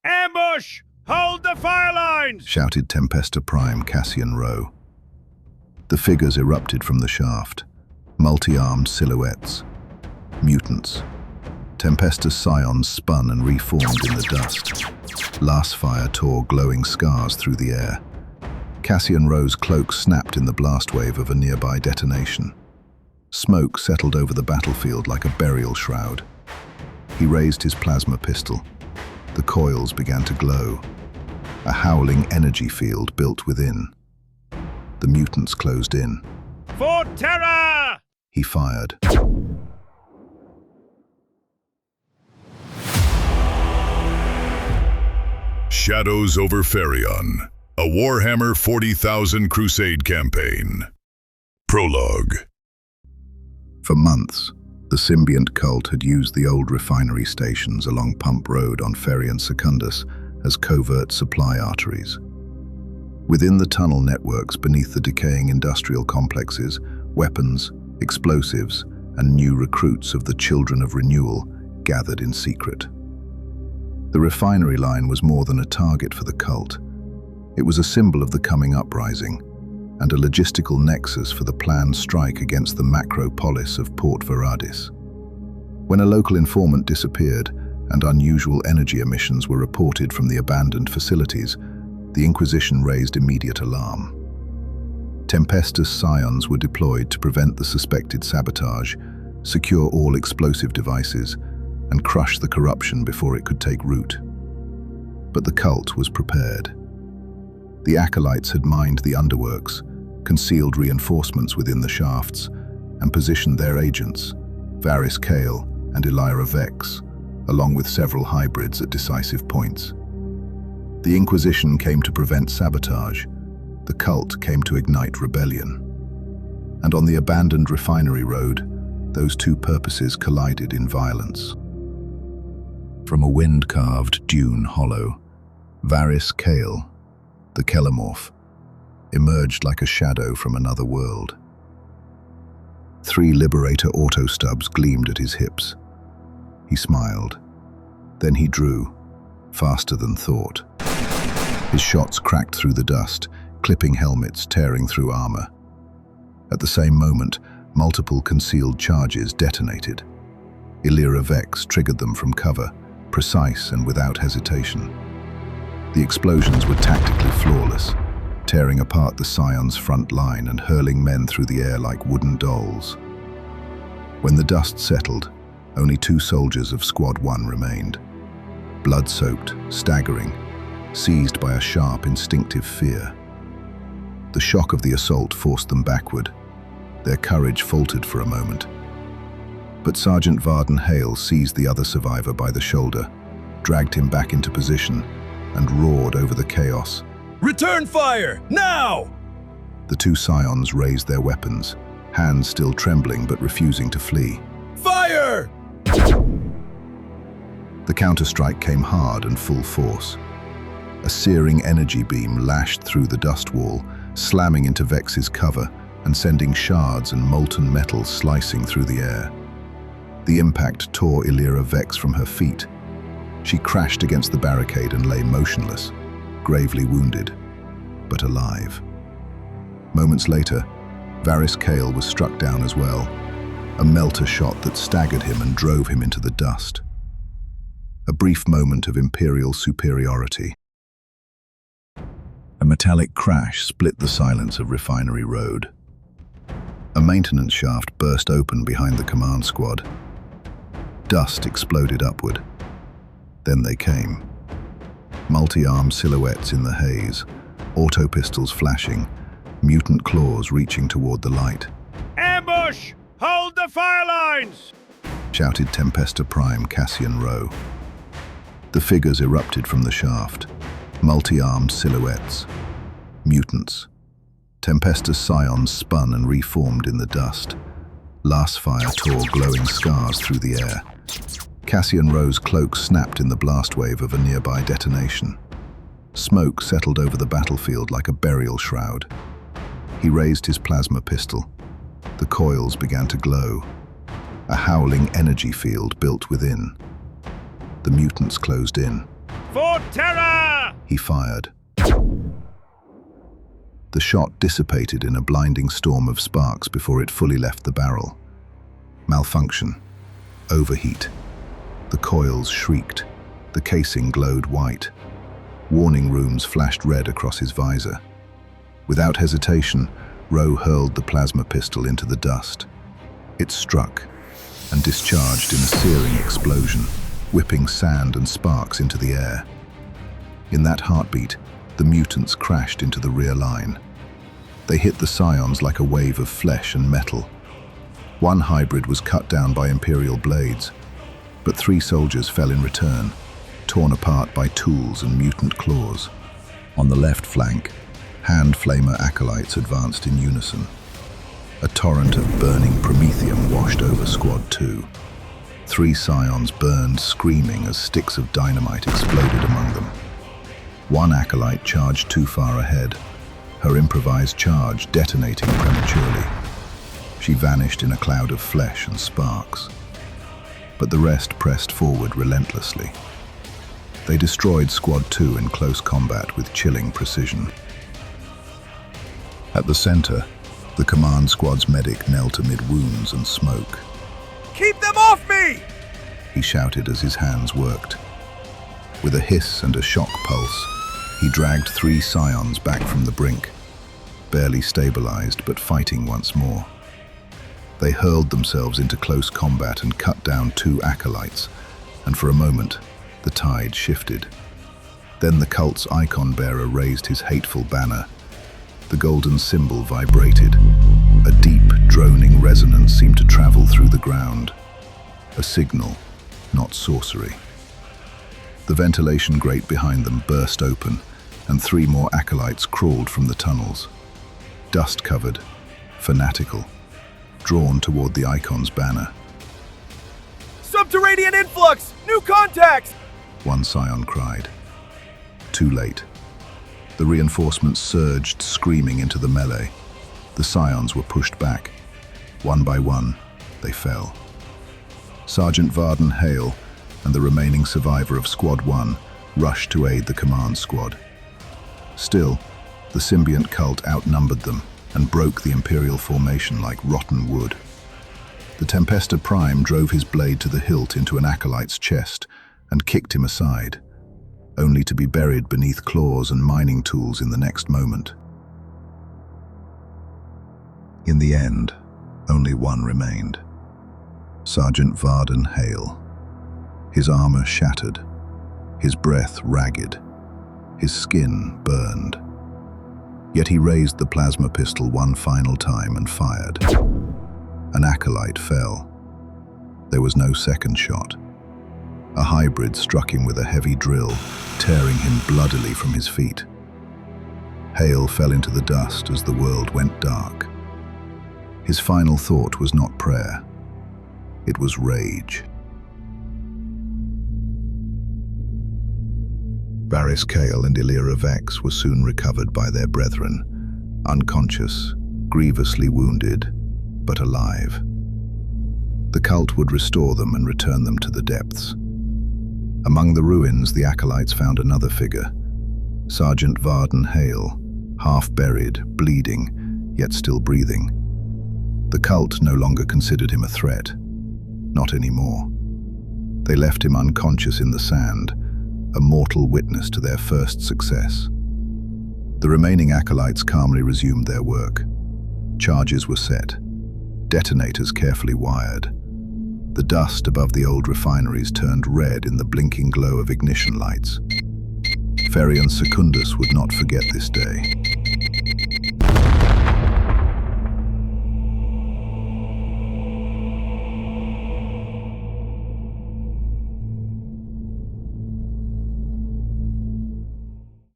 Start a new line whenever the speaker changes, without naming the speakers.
Ambush! Hold the fire lines!
Shouted Tempesta Prime Cassian Rowe. The figures erupted from the shaft, multi-armed silhouettes, mutants. Tempesta's scions spun and reformed in the dust. Last fire tore glowing scars through the air. Cassian Rowe's cloak snapped in the blast wave of a nearby detonation. Smoke settled over the battlefield like a burial shroud. He raised his plasma pistol. The coils began to glow. A howling energy field built within. The mutants closed in.
For terror!
He fired.
Shadows Over Ferrion, a Warhammer 40,000 Crusade campaign. Prologue.
For months, the symbiont cult had used the old refinery stations along Pump Road on Ferrion Secundus as covert supply arteries. Within the tunnel networks beneath the decaying industrial complexes, weapons, explosives, and new recruits of the Children of Renewal gathered in secret. The refinery line was more than a target for the cult. It was a symbol of the coming uprising and a logistical nexus for the planned strike against the macropolis of Port Veradis. When a local informant disappeared and unusual energy emissions were reported from the abandoned facilities, the Inquisition raised immediate alarm. Tempesta's scions were deployed to prevent the suspected sabotage, secure all explosive devices, and crush the corruption before it could take root. But the cult was prepared. The acolytes had mined the underworks, concealed reinforcements within the shafts, and positioned their agents, Varys Kale and Elira Vex, along with several hybrids at decisive points. The Inquisition came to prevent sabotage. The cult came to ignite rebellion. And on the abandoned refinery road, those two purposes collided in violence. From a wind-carved dune hollow, Varys Kale, the Kelomorph, emerged like a shadow from another world. 3 Liberator auto stubs gleamed at his hips. He smiled. Then he drew, faster than thought. His shots cracked through the dust, clipping helmets, tearing through armor. At the same moment, multiple concealed charges detonated. Elira Vex triggered them from cover, precise and without hesitation. The explosions were tactically flawless, tearing apart the Scion's front line and hurling men through the air like wooden dolls. When the dust settled, only 2 soldiers of Squad 1 remained. Blood-soaked, staggering, seized by a sharp, instinctive fear. The shock of the assault forced them backward. Their courage faltered for a moment. But Sergeant Varden Hale seized the other survivor by the shoulder, dragged him back into position, and roared over the chaos.
Return fire! Now!
The 2 Scions raised their weapons, hands still trembling but refusing to flee.
Fire!
The counterstrike came hard and full force. A searing energy beam lashed through the dust wall, slamming into Vex's cover and sending shards and molten metal slicing through the air. The impact tore Elira Vex from her feet. She crashed against the barricade and lay motionless, gravely wounded, but alive. Moments later, Varys Kale was struck down as well, a melter shot that staggered him and drove him into the dust. A brief moment of Imperial superiority. A metallic crash split the silence of Refinery Road. A maintenance shaft burst open behind the command squad. Dust exploded upward. Then they came. Multi-armed silhouettes in the haze, auto pistols flashing, mutant claws reaching toward the light.
Ambush! Hold the fire lines!
Shouted Tempesta Prime Cassian Rowe. The figures erupted from the shaft, multi-armed silhouettes, mutants. Tempesta's scions spun and reformed in the dust. Last fire tore glowing scars through the air. Cassian Rowe's cloak snapped in the blast wave of a nearby detonation. Smoke settled over the battlefield like a burial shroud. He raised his plasma pistol. The coils began to glow. A howling energy field built within. The mutants closed in.
For terror!
He fired. The shot dissipated in a blinding storm of sparks before it fully left the barrel. Malfunction. Overheat. The coils shrieked. The casing glowed white. Warning runes flashed red across his visor. Without hesitation, Rowe hurled the plasma pistol into the dust. It struck and discharged in a searing explosion, whipping sand and sparks into the air. In that heartbeat, the mutants crashed into the rear line. They hit the scions like a wave of flesh and metal. One hybrid was cut down by Imperial blades, but 3 soldiers fell in return, torn apart by tools and mutant claws. On the left flank, hand flamer acolytes advanced in unison. A torrent of burning promethium washed over Squad 2. 3 scions burned, screaming as sticks of dynamite exploded among them. One acolyte charged too far ahead, her improvised charge detonating prematurely. She vanished in a cloud of flesh and sparks. But the rest pressed forward relentlessly. They destroyed Squad 2 in close combat with chilling precision. At the center, the command squad's medic knelt amid wounds and smoke.
Keep them off me!
He shouted as his hands worked. With a hiss and a shock pulse, he dragged 3 scions back from the brink, barely stabilized but fighting once more. They hurled themselves into close combat and cut down 2 acolytes, and for a moment, the tide shifted. Then the cult's icon-bearer raised his hateful banner. The golden symbol vibrated. A deep, droning resonance seemed to travel through the ground. A signal, not sorcery. The ventilation grate behind them burst open, and 3 more acolytes crawled from the tunnels. Dust-covered, fanatical, drawn toward the icon's banner.
Subterranean influx! New contacts!
One scion cried. Too late. The reinforcements surged, screaming into the melee. The scions were pushed back. One by one, they fell. Sergeant Varden Hale and the remaining survivor of Squad 1 rushed to aid the command squad. Still, the symbiont cult outnumbered them and broke the Imperial formation like rotten wood. The Tempesta Prime drove his blade to the hilt into an acolyte's chest and kicked him aside, only to be buried beneath claws and mining tools in the next moment. In the end, only one remained. Sergeant Varden Hale. His armor shattered, his breath ragged, his skin burned. Yet he raised the plasma pistol one final time and fired. An acolyte fell. There was no second shot. A hybrid struck him with a heavy drill, tearing him bloodily from his feet. Hale fell into the dust as the world went dark. His final thought was not prayer. It was rage. Varys Kale and Illyra Vex were soon recovered by their brethren, unconscious, grievously wounded, but alive. The cult would restore them and return them to the depths. Among the ruins, the acolytes found another figure, Sergeant Varden Hale, half-buried, bleeding, yet still breathing. The cult no longer considered him a threat. Not anymore. They left him unconscious in the sand, a mortal witness to their first success. The remaining acolytes calmly resumed their work. Charges were set, detonators carefully wired. The dust above the old refineries turned red in the blinking glow of ignition lights. Ferrion Secundus would not forget this day.